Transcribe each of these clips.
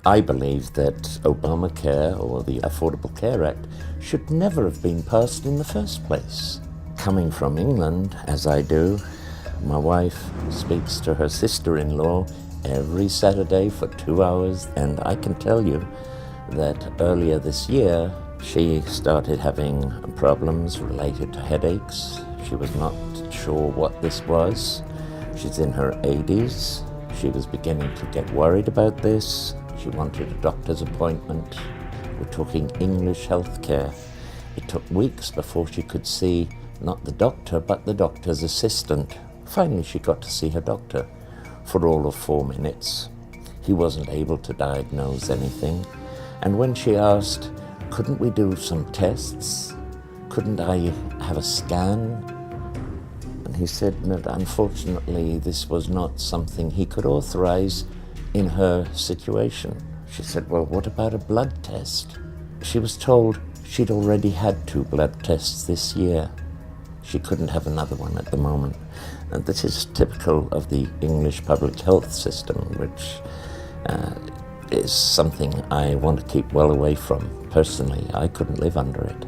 I believe that Obamacare, or the Affordable Care Act, should never have been passed in the first place. Coming from England, as I do, my wife speaks to her sister-in-law every Saturday for 2 hours, and I can tell you that earlier this year, she started having problems related to headaches. She was not sure what this was. She's in her 80s. She was beginning to get worried about this. She wanted a doctor's appointment. We're talking English healthcare. It took weeks before she could see not the doctor, but the doctor's assistant. Finally, she got to see her doctor for all of 4 minutes. He wasn't able to diagnose anything. And when she asked, couldn't we do some tests? Couldn't I have a scan? And he said that unfortunately this was not something he could authorize in her situation. She said, well, what about a blood test? She was told she'd already had 2 blood tests this year. She couldn't have another one at the moment. And this is typical of the English public health system, which is something I want to keep well away from. Personally, I couldn't live under it.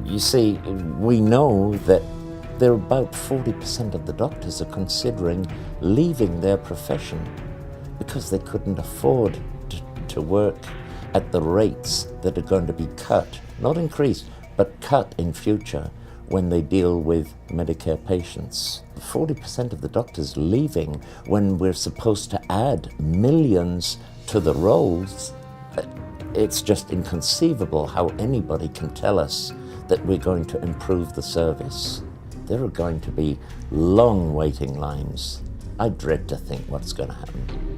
You see, we know that there are about 40% of the doctors are considering leaving their profession because they couldn't afford to work at the rates that are going to be cut, not increased, but cut in future when they deal with Medicare patients. 40% of the doctors leaving when we're supposed to add millions to the rolls. It's just inconceivable how anybody can tell us that we're going to improve the service. There are going to be long waiting lines. I dread to think what's going to happen.